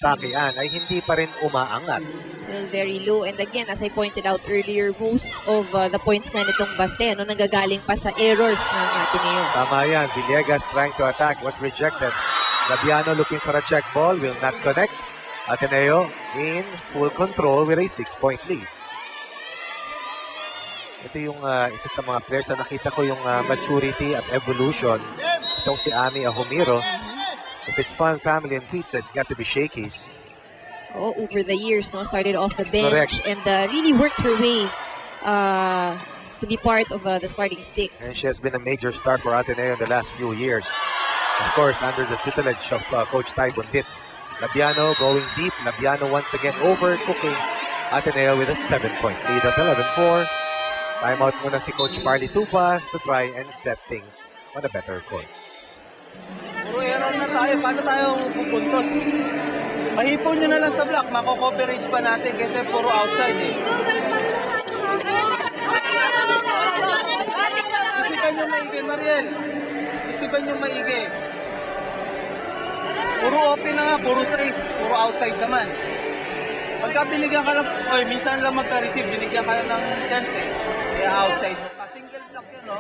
Takian ay hindi pa rin umaangat. Still very low. And again, as I pointed out earlier, most of the points nga nitong Baste, nanggagaling pa sa errors ng Ateneo. Tama yan. Villegas trying to attack was rejected. Labiano looking for a check ball, will not connect. Ateneo in full control with a 6-point lead. Ito yung isa sa mga players na nakita ko yung maturity at evolution. Itong si Ami Ahumiro. If it's fun, family, and pizza, it's got to be Shakey's. Oh, over the years, started off the bench. Correct. And really worked her way to be part of the starting six. And she has been a major star for Ateneo in the last few years. Of course, under the tutelage of Coach Tai Bundit. Labiano going deep. Labiano once again overcooking Ateneo with a 7-point lead at 11-4. Timeout muna si Coach Parley Tupas to try and set things on a better course. Puro error na tayo. Paano tayo pupuntos? Mahipon nyo na lang sa block. Mako-coverage pa natin kasi puro outside eh. Isipan nyo maigi, Mariel. Isipan nyo maigi. Puro open na nga, puro size, puro outside naman. Pagka binigyan ka lang, minsan lang magka-receive, binigyan ka lang ng chance eh. Kaya outside mo ka. Single block yun, no?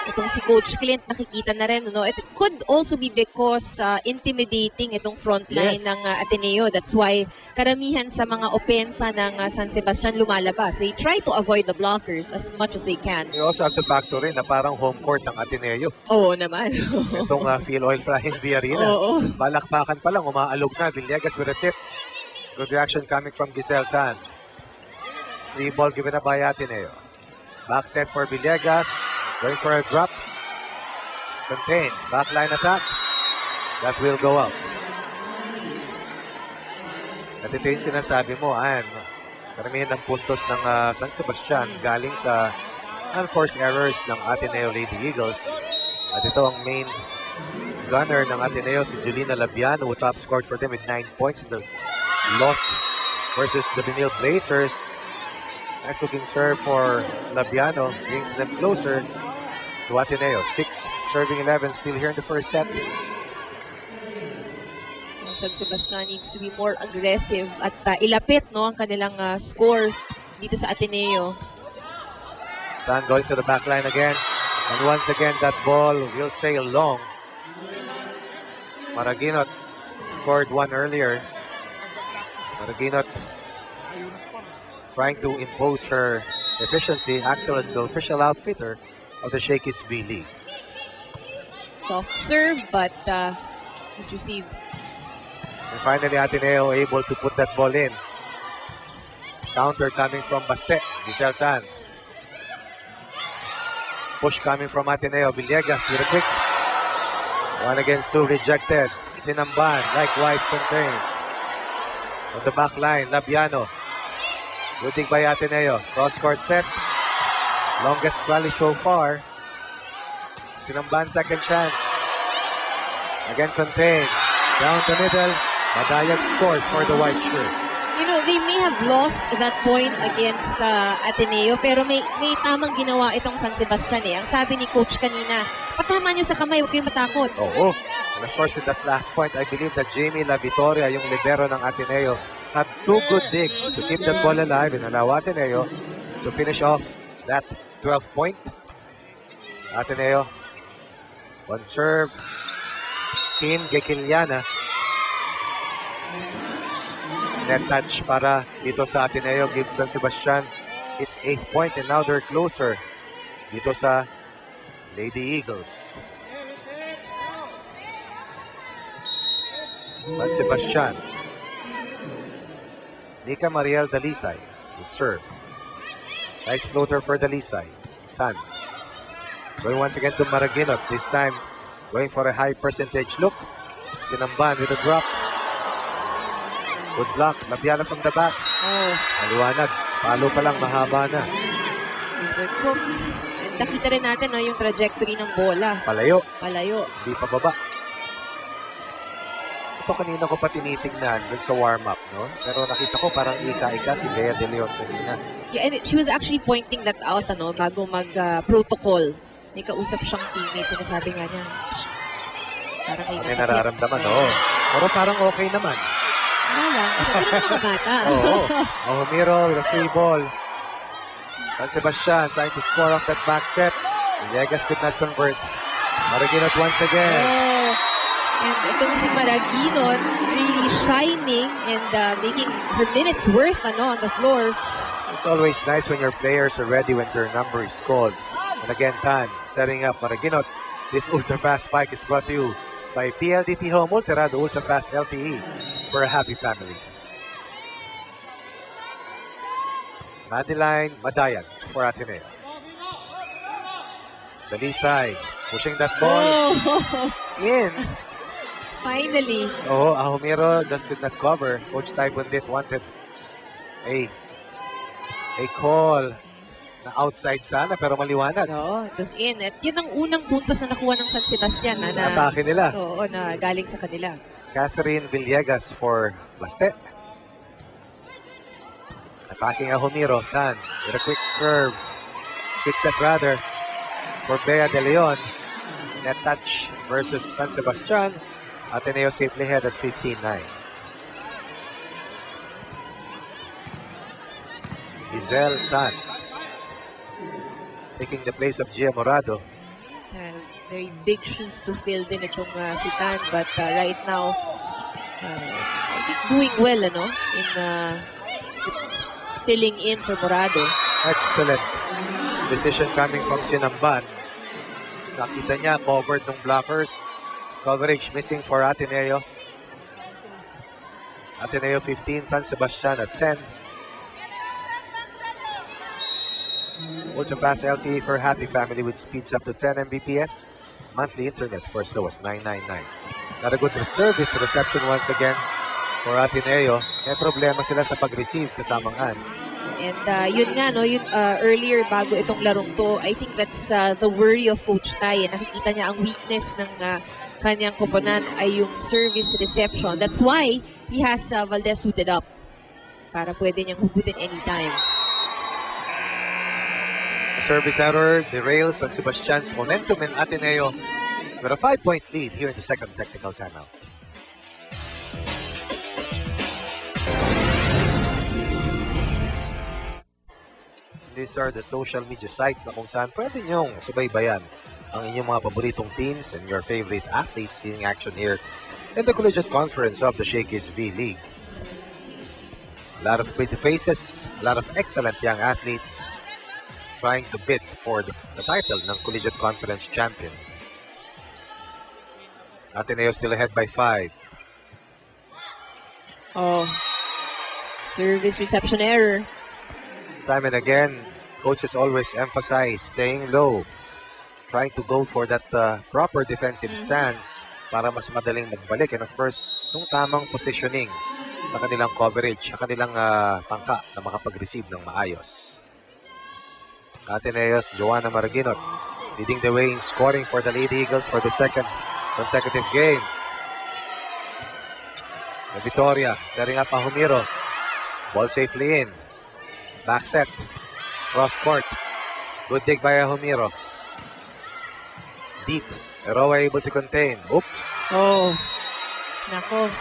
Itong si Coach Clint, nakikita na rin, It could also be because intimidating itong front line Yes. ng Ateneo. That's why karamihan sa mga opensa ng San Sebastian lumalabas. They try to avoid the blockers as much as they can. You also have to factor in na parang home court ng Ateneo. Oo naman. Itong Phil Oil Frying V Arena. Oo. Balakpakan pa lang, umaalog na. Villegas with a tip. Good reaction coming from Giselle Tan. Free ball given up by Ateneo. Back set for Villegas. Going for a drop. Contain. Backline attack. That will go out. At ito yung sinasabi mo, Ann. Karamihan ng puntos ng San Sebastian galing sa unforced errors ng Ateneo Lady Eagles. At ito ang main gunner ng Ateneo, si Julina Labiano, who top scored for them with 9 points in the loss versus the Benil Blazers. Nice looking serve for Labiano, brings them closer to Ateneo. 6 serving 11 still here in the first set. San Sebastian needs to be more aggressive at ilapit ang kanilang score dito sa Ateneo. Tan going to the back line again. And once again, that ball will sail long. Maraginot scored one earlier. Maraginot trying to impose her efficiency. Axel is the official outfitter of the Shakey's V League. Soft serve, but misreceived. And finally, Ateneo able to put that ball in. Counter coming from Baste. Giselle Tan. Push coming from Ateneo. Villegas with a quick. 1 against 2 rejected. Sinamban likewise contained. On the back line, Labiano. Good dig by Ateneo. Cross court set. Longest rally so far. Sinamban second chance. Again contained. Down the middle. Madayag scores for the white shirts. They may have lost that point against Ateneo, pero may tamang ginawa itong San Sebastian eh. Ang sabi ni Coach kanina, patama nyo sa kamay, huwag kayong matakot. Oo. And of course, in that last point, I believe that Jamie La Vitoria, yung libero ng Ateneo, had 2 good digs to keep that ball alive and allow Ateneo to finish off that 12-point. Ateneo, one serve. Kim Gekiliana. Net touch para dito sa Ateneo gives San Sebastian its 8th point, and now they're closer dito sa Lady Eagles. San Sebastian. Nika Mariel Dalisay will serve. Nice floater for Dalisay. Tan. Going once again to Maraginot. This time going for a high percentage look. Sinamban with a drop. Good luck. Labiano from the back. Oh, Maliwanag. Palo pa lang, mahaba na. overcooked. And nakita rin natin yung trajectory ng bola. Palayo. Palayo. Hindi pa baba. Ito kanina ko pa tinitignan dun sa warm-up, no? Pero nakita ko parang ika-ika si Bea De Leon kanina. Yeah, and she was actually pointing that out bago mag-protocol may kausap siyang teammate. Sinasabi nga niya, parang may May nasakit. nararamdaman, oo. Pero parang okay naman. Wala lang. Pero mga bata. Oo. Ahumiro with a free ball. San Sebastian trying to score off that back set. Villegas could not convert. Maraguinot once again. Oh. And itong si Maraguinot really shining and making her minutes worth on the floor. It's always nice when your players are ready when their number is called. And again, Tan setting up Maraguinot. This ultra-fast spike is brought to you by PLDT Home Ultrarado Ultra-Fast LTE for a happy family. Madeline Madayan for Ateneo. Dalisay pushing that ball Oh, in. finally. Oh, Ahumiro just could not cover. Coach Ty Bundit wanted a call na outside sana pero maliwanag. No, it was in. At yun ang unang puntos na nakuha ng San Sebastian Sa atake nila. oo, na galing sa kanila. Catherine Villegas for Baste. Attacking Ahumiro. Tan with a quick serve. Quick set rather for Bea De Leon. Net touch versus San Sebastian. Ateneo safely ahead at 15-9. Giselle Tan taking the place of Gia Morado. Very big shoes to fill din itong si Tan, but right now, I think doing well, in filling in for Morado. Excellent decision coming from Sinamban. Nakita niya, covered ng blockers. Coverage missing for Ateneo. Ateneo 15, San Sebastian at 10. Ultra-fast LTE for happy family with speeds up to 10 Mbps. Monthly internet for as low as $999. Not a good service reception once again for Ateneo. May problema sila sa pag-receive kasamang Ann. And yun nga, earlier bago itong larong to, I think that's the worry of Coach Ty. Nakikita niya ang weakness ng kanyang koponan ay yung service reception. That's why he has Valdez suited up para pwede niyang hugutin anytime. A service error derails San Sebastian's momentum in Ateneo with a 5-point lead here in the second technical timeout. These are the social media sites na kung saan pwede niyong subaybayan ang inyong mga paboritong teams and your favorite athletes seeing action here in the Collegiate Conference of the Shakey's V-League. A lot of pretty faces, a lot of excellent young athletes trying to bid for the title ng Collegiate Conference champion. Ateneo still ahead by 5. Oh, service reception error. Time and again, coaches always emphasize staying low, trying to go for that proper defensive stance para mas madaling magbalik. And of course, yung tamang positioning sa kanilang coverage, sa kanilang tangka na makapag-receive ng maayos. Ateneo's Joanna Maraguinot leading the way in scoring for the Lady Eagles for the second consecutive game. The Victoria setting up Ahumiro. Ball safely in. Back set. Cross court. Good dig by Ahumiro. Deep. Eroa able to contain. Oops. Oh, nako.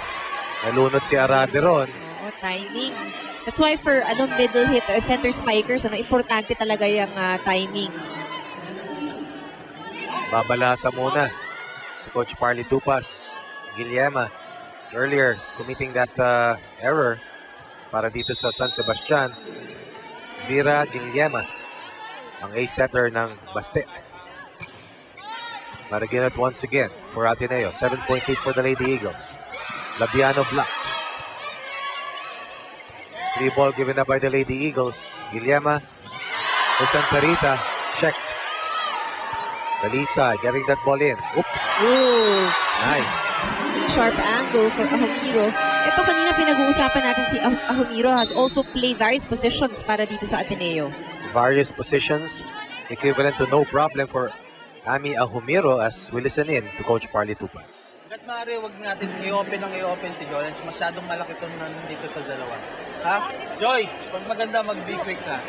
Nalunod si Arabe ron. Oo, timing. That's why for middle hit, center spikers, importante talaga yung timing. Babalasa muna si Coach Parley Dupas. Guillema earlier committing that error para dito sa San Sebastian. Vera Guillema, ang ace setter ng Baste. Maraguinot once again for Ateneo. 7-point lead for the Lady Eagles. Labiano blocked. Free ball given up by the Lady Eagles. Guillema to Santarita. Checked. Dalisa getting that ball in. Oops. Ooh, Nice. sharp angle for Ahumiro. Ito kanina pinag-uusapan natin si Ahumiro has also played various positions para dito sa Ateneo. Various positions. Equivalent to no problem for Ami Ahumiro as we listen in to Coach Parley Tupas. Hanggat maaari, wag natin i-open si Jolens. Masyadong malaki ito nandito sa dalawa. Ha? Joyce, pag maganda, mag-be quick ka.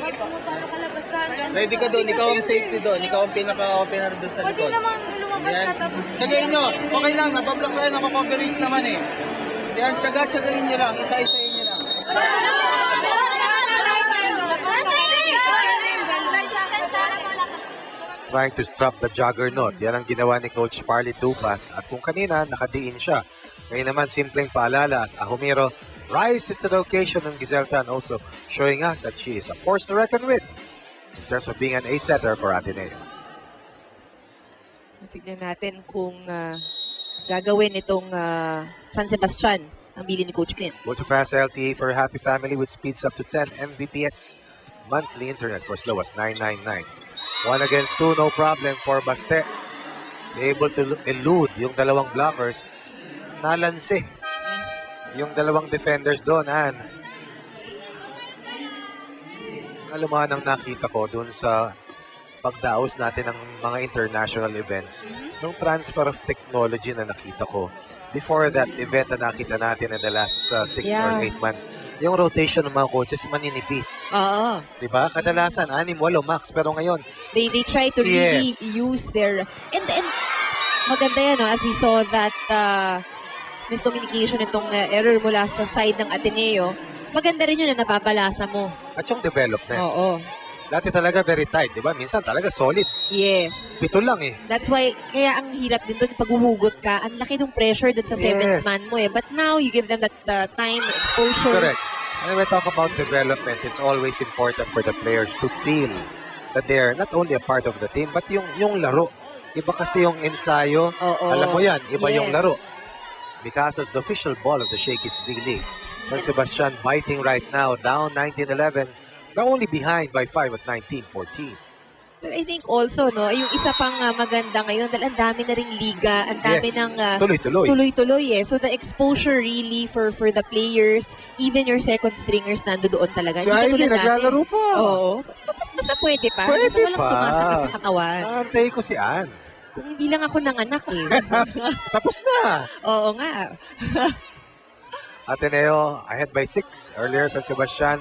Ready ka doon, ikaw ang safety doon, ikaw ang pinaka-opener doon sa Pwede likod. naman lumabas Yan. ka tapos... Tsagayin nyo, okay lang, napablock kayo, nakacoverage naman eh. Yan, tsagayin nyo lang, isa-isayin nyo lang. Trying to stop the juggernaut. Yan ang ginawa ni Coach Parley Tupas. At kung kanina, nakadiin siya. Ngayon naman, simpleng paalala. Ahumiro rises to the occasion ng Gizeltan, also showing us that she is a force to reckon with in terms of being an ace setter for Ateneo. Tignan natin kung gagawin itong San Sebastian ang bili ni Coach Clint. Ultrafast LTE for a happy family with speeds up to 10 Mbps. Monthly internet for as low as $9.99. 1 against 2, no problem for Baste. Able to elude yung dalawang blockers. Nalansi yung dalawang defenders doon, Ann. Alam mo, ang nakita ko doon sa pagdaos natin ng mga international events, nung transfer of technology na nakita ko. Before that event na nakita natin in the last 6 or 8 months, yung rotation ng mga coaches maninipis. Oo. Diba? Kadalasan, 6, 8 max. Pero ngayon, They try to really Yes. use their... And maganda yan, no? As we saw that miscommunication, itong error mula sa side ng Ateneo, maganda rin yun na nababalasa mo. at yung development. Oo. Dati talaga very tight, di ba? Minsan talaga solid. Yes. 7 lang eh. That's why, kaya ang hirap din doon pag huhugot ka, ang laki ng pressure doon sa seventh Yes. man mo eh. But now, you give them that time, exposure. Correct. When we talk about development, it's always important for the players to feel that they're not only a part of the team, but yung laro. Iba kasi yung ensayo. Oo. Alam mo yan, iba yung Yes. laro. Because as the official ball of the Shakey's V-League, San Sebastian biting right now, down 19-11. They're only behind by 5 at 19-14. But I think also, no, yung isa pang maganda ngayon, dahil ang dami na ring liga, ang dami Yes. ng Tuloy-tuloy. tuloy-tuloy eh. So the exposure really for the players, even your second stringers nandoon talaga. Si Hindi Ivy, katulad naglalaro natin. pa. Oo. Basta pwede pa. Pwede Basta walang pa. sumasakit sa katawan. Antay ko si Ann. Kung hindi lang ako nanganak eh. Tapos na. Oo nga. Ateneo ahead by 6. Earlier, San Sebastian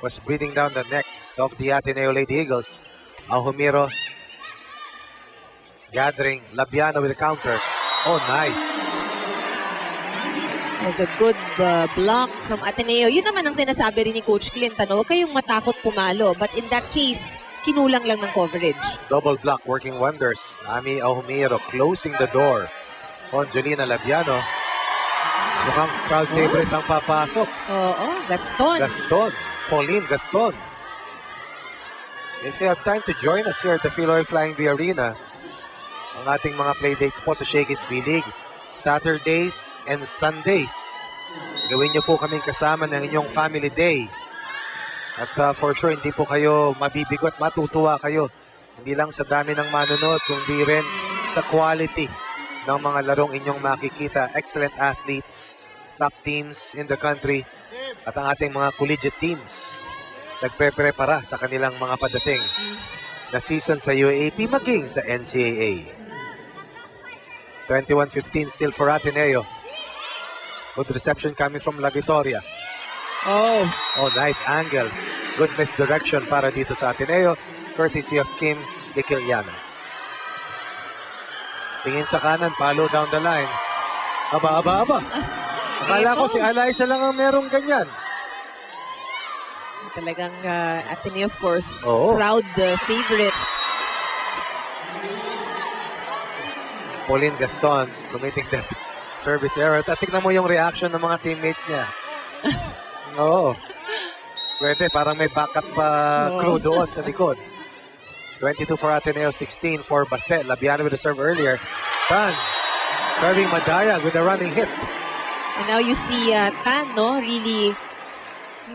was breathing down the necks of the Ateneo Lady Eagles. Ahumiro gathering. Labiano with a counter. Oh, nice. Was a good block from Ateneo. Yun naman ang sinasabi rin ni Coach Clint, ano? Huwag kayong matakot pumalo. But in that case, kinulang lang ng coverage. Double block working wonders. Ami Ahumiro closing the door on Jolina Labiano. Mukhang crowd favorite ang papasok. Oo, Gaston. Gaston. Pauline Gaston. If you have time to join us here at the Philoy Flying V Arena, ang ating mga playdates po sa Shakey's V-League, Saturdays and Sundays. Gawin niyo po kaming kasama ng inyong family day. At for sure, hindi po kayo mabibigot, matutuwa kayo. Hindi lang sa dami ng manonood, kundi rin sa quality ng mga larong inyong makikita. Excellent athletes, top teams in the country, at ang ating mga collegiate teams nagpe-prepara sa kanilang mga padating na season sa UAAP maging sa NCAA. 21-15 still for Ateneo. Good reception coming from La Victoria. Oh, nice angle. Good misdirection para dito sa Ateneo, courtesy of Kim Dikiliana. Tingin sa kanan, follow down the line. Aba. Akala ko si Alaysa lang ang merong ganyan. Talagang Ateneo, of course, Oo. proud favorite. Pauline Gaston committing that service error. At tignan mo yung reaction ng mga teammates niya. Oo. Pwede, parang may backup crew doon sa likod. 22 for Ateneo, 16 for Baste. Labiano with the serve earlier. Tan serving Madaya with a running hit. And now you see Tan, no, really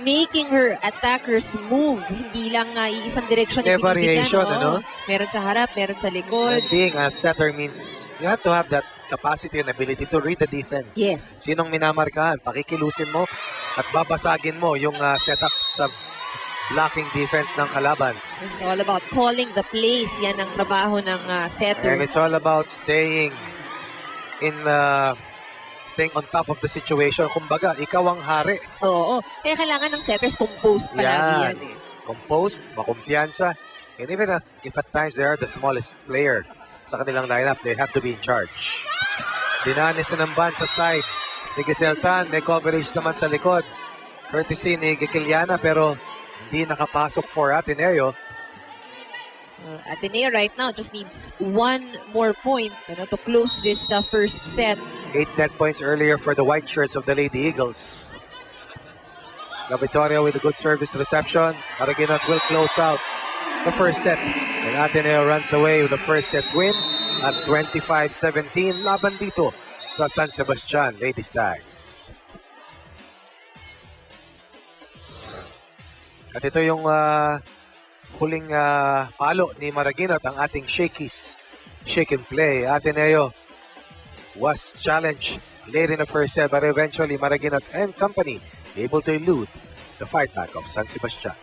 making her attackers move. Hindi lang iisang direksyon May yung binibigyan, variation, no? ano? Meron sa harap, meron sa likod. And being a setter means you have to have that capacity and ability to read the defense. Yes. Sinong minamarkahan, pakikilusin mo at babasagin mo yung setup sa blocking defense ng kalaban. It's all about calling the plays. Yan ang trabaho ng setter. And it's all about staying in staying on top of the situation. Kumbaga, ikaw ang hari. Oo. Kaya kailangan ng setters composed palagi yan eh. Composed, makumpiyansa. And even if at times they are the smallest player sa kanilang lineup, they have to be in charge. Dinanis ng ban sa side ni Giseltan. May coverage naman sa likod. Courtesy ni Gikiliana pero hindi nakapasok for Ateneo. Ateneo right now just needs one more point to close this first set. 8 set points earlier for the white shirts of the Lady Eagles. La Victoria with a good service reception. Maraguinot will close out the first set. And Ateneo runs away with the first set win at 25-17. Laban dito sa San Sebastian Lady Stags. At ito yung huling palo ni Maraguinot, ang ating shakies. Shake and play. Ateneo was challenged late in the first set, but eventually Maraguinot and company able to elude the fight back of San Sebastian.